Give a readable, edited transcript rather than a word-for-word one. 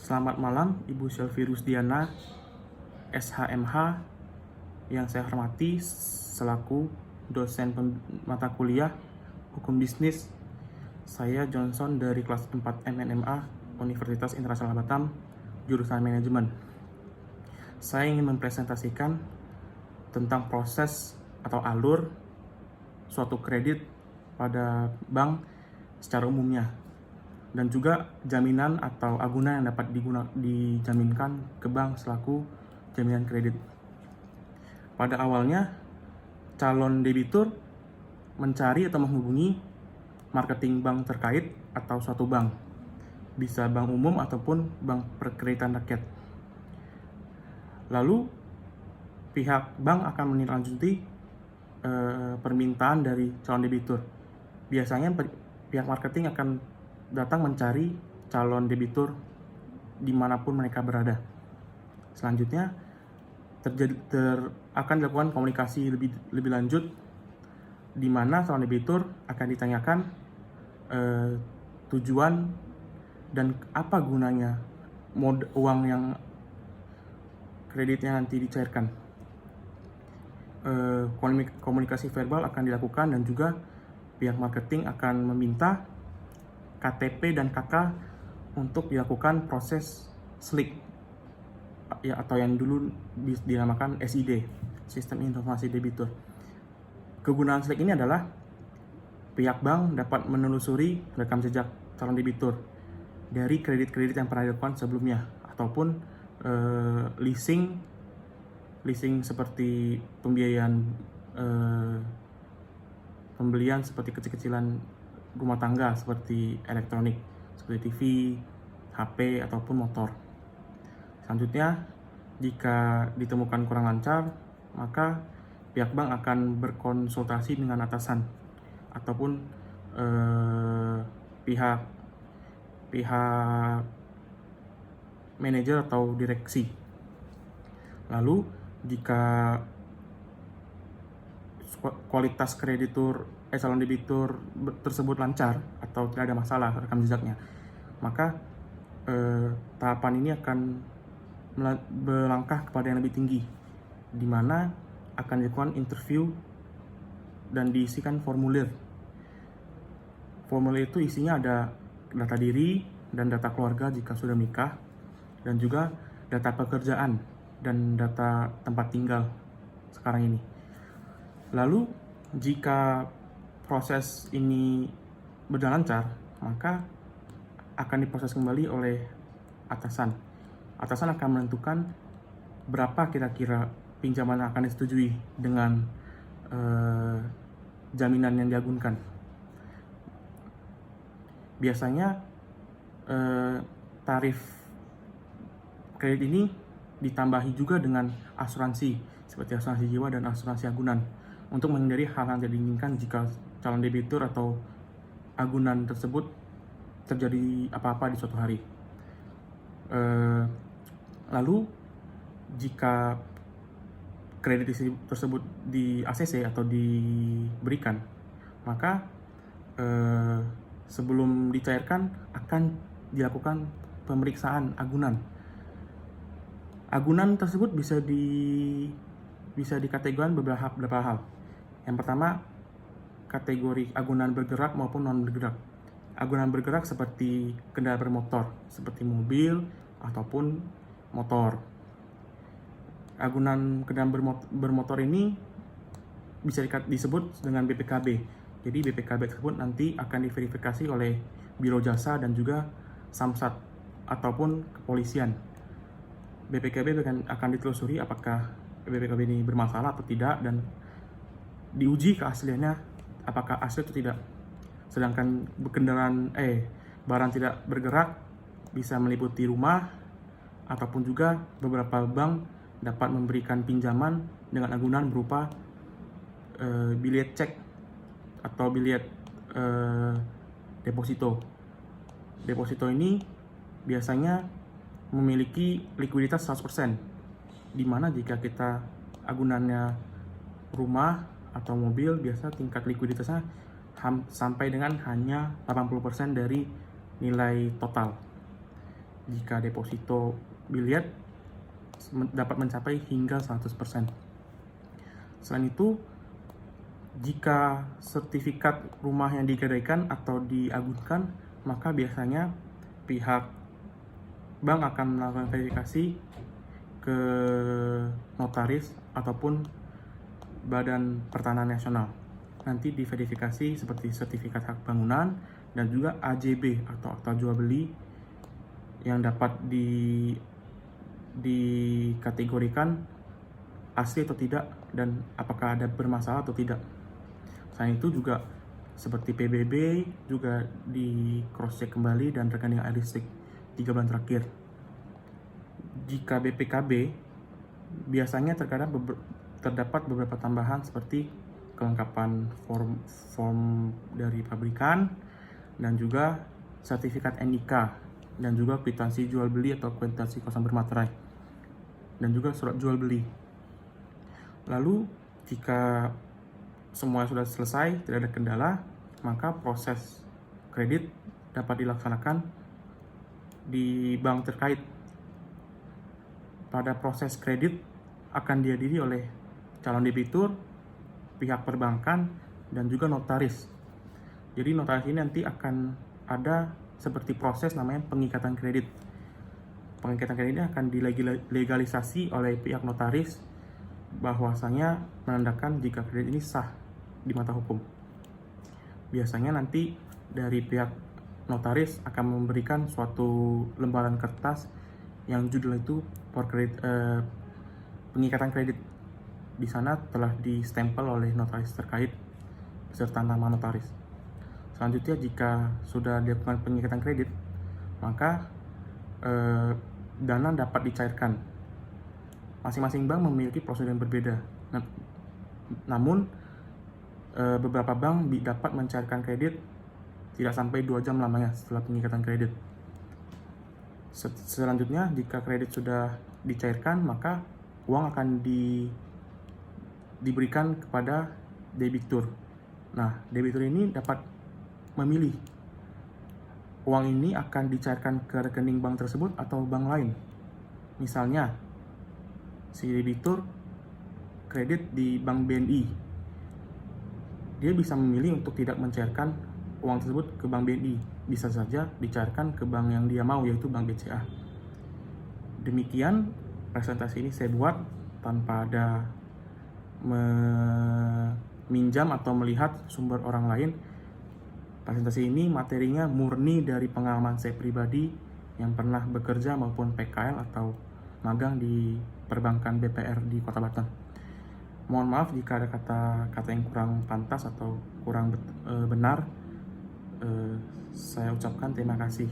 Selamat malam, Ibu Sylvi Rusdiana, SHMH, yang saya hormati selaku dosen mata kuliah Hukum Bisnis. Saya Johnson dari kelas 4 MNMA, Universitas Internasional Batam, jurusan Manajemen. Saya ingin mempresentasikan tentang proses atau alur suatu kredit pada bank secara umumnya, dan juga jaminan atau agunan yang dapat dijaminkan ke bank selaku jaminan kredit. Pada awalnya, calon debitur mencari atau menghubungi marketing bank terkait atau suatu bank, bisa bank umum ataupun bank perkreditan rakyat. Lalu, pihak bank akan menindaklanjuti permintaan dari calon debitur. Biasanya pihak marketing akan datang mencari calon debitur dimanapun mereka berada. Selanjutnya akan dilakukan komunikasi lebih lanjut, di mana calon debitur akan ditanyakan tujuan dan apa gunanya uang yang kreditnya nanti dicairkan. Komunikasi verbal akan dilakukan, dan juga pihak marketing akan meminta KTP dan KK untuk dilakukan proses SLIC, ya, atau yang dulu dinamakan SID, Sistem Informasi Debitur. Kegunaan SLIC ini adalah pihak bank dapat menelusuri rekam jejak calon debitur dari kredit-kredit yang pernah dilakukan sebelumnya, ataupun leasing seperti pembelian seperti kecil-kecilan rumah tangga seperti elektronik, seperti TV, HP, ataupun motor. Selanjutnya, jika ditemukan kurang lancar, maka pihak bank akan berkonsultasi dengan atasan ataupun pihak manajer atau direksi. Lalu, jika kualitas calon debitur tersebut lancar atau tidak ada masalah rekam jejaknya, maka tahapan ini akan berlangkah kepada yang lebih tinggi, di mana akan dilakukan interview dan diisikan formulir. Formulir itu isinya ada data diri dan data keluarga jika sudah menikah, dan juga data pekerjaan dan data tempat tinggal sekarang ini. Lalu, jika proses ini berjalan lancar, maka akan diproses kembali oleh atasan. Atasan akan menentukan berapa kira-kira pinjaman yang akan disetujui dengan jaminan yang diagunkan. Biasanya tarif kredit ini ditambahi juga dengan asuransi, seperti asuransi jiwa dan asuransi agunan, untuk menghindari hal-hal yang tidak diinginkan jika calon debitur atau agunan tersebut terjadi apa-apa di suatu hari. Lalu, jika kredit tersebut di ACC atau diberikan, maka sebelum dicairkan akan dilakukan pemeriksaan agunan. Agunan tersebut bisa dikategorikan beberapa hal. Yang pertama, kategori agunan bergerak maupun non bergerak. Agunan bergerak seperti kendaraan bermotor, seperti mobil ataupun motor. Agunan kendaraan bermotor ini bisa disebut dengan BPKB. Jadi BPKB tersebut nanti akan diverifikasi oleh Biro Jasa dan juga Samsat ataupun kepolisian. BPKB akan ditelusuri apakah BPKB ini bermasalah atau tidak, dan diuji keasliannya apakah asli atau tidak. Sedangkan barang tidak bergerak bisa meliputi rumah, ataupun juga beberapa bank dapat memberikan pinjaman dengan agunan berupa bilet cek atau bilet deposito. Deposito ini biasanya memiliki likuiditas 100%, di mana jika kita agunannya rumah atau mobil, biasa tingkat likuiditasnya sampai dengan hanya 80% dari nilai total. jika deposito biliet dapat mencapai hingga 100%. Selain itu, jika sertifikat rumah yang digadaikan atau diagunkan, maka biasanya pihak bank akan melakukan verifikasi ke notaris ataupun Badan Pertanahan Nasional. Nanti diverifikasi seperti sertifikat hak bangunan dan juga AJB atau akta jual beli yang dapat dikategorikan asli atau tidak dan apakah ada bermasalah atau tidak. Selain itu juga seperti PBB juga di cross check kembali dan rekening air listrik 3 bulan terakhir. Jika BPKB biasanya terkadang terdapat beberapa tambahan seperti kelengkapan form dari pabrikan dan juga sertifikat NIK dan juga kwitansi jual beli atau kwitansi kosong bermaterai dan juga surat jual beli. Lalu jika semua sudah selesai, tidak ada kendala, maka proses kredit dapat dilaksanakan di bank terkait. Pada proses kredit akan dihadiri oleh calon debitur, pihak perbankan, dan juga notaris. Jadi notaris ini nanti akan ada seperti proses namanya pengikatan kredit. Pengikatan kredit ini akan dilegalisasi oleh pihak notaris bahwasanya menandakan jika kredit ini sah di mata hukum. Biasanya nanti dari pihak notaris akan memberikan suatu lembaran kertas yang judul itu pengikatan kredit. Di sana telah distempel oleh notaris terkait beserta nama notaris. Selanjutnya jika sudah dilakukan pengikatan kredit, maka dana dapat dicairkan. Masing-masing bank memiliki prosedur yang berbeda. Namun beberapa bank dapat mencairkan kredit tidak sampai 2 jam lamanya setelah pengikatan kredit. Selanjutnya, jika kredit sudah dicairkan, maka uang akan diberikan kepada debitur. Nah, debitur ini dapat memilih uang ini akan dicairkan ke rekening bank tersebut atau bank lain. Misalnya, si debitur kredit di bank BNI. Dia bisa memilih untuk tidak mencairkan uang tersebut ke bank BNI. Bisa saja dicairkan ke bank yang dia mau, yaitu bank BCA. Demikian presentasi ini saya buat tanpa ada meminjam atau melihat sumber orang lain. Presentasi ini materinya murni dari pengalaman saya pribadi yang pernah bekerja maupun PKL atau magang di perbankan BPR di Kota Batam. Mohon maaf jika ada kata-kata yang kurang pantas atau kurang benar. Saya ucapkan terima kasih.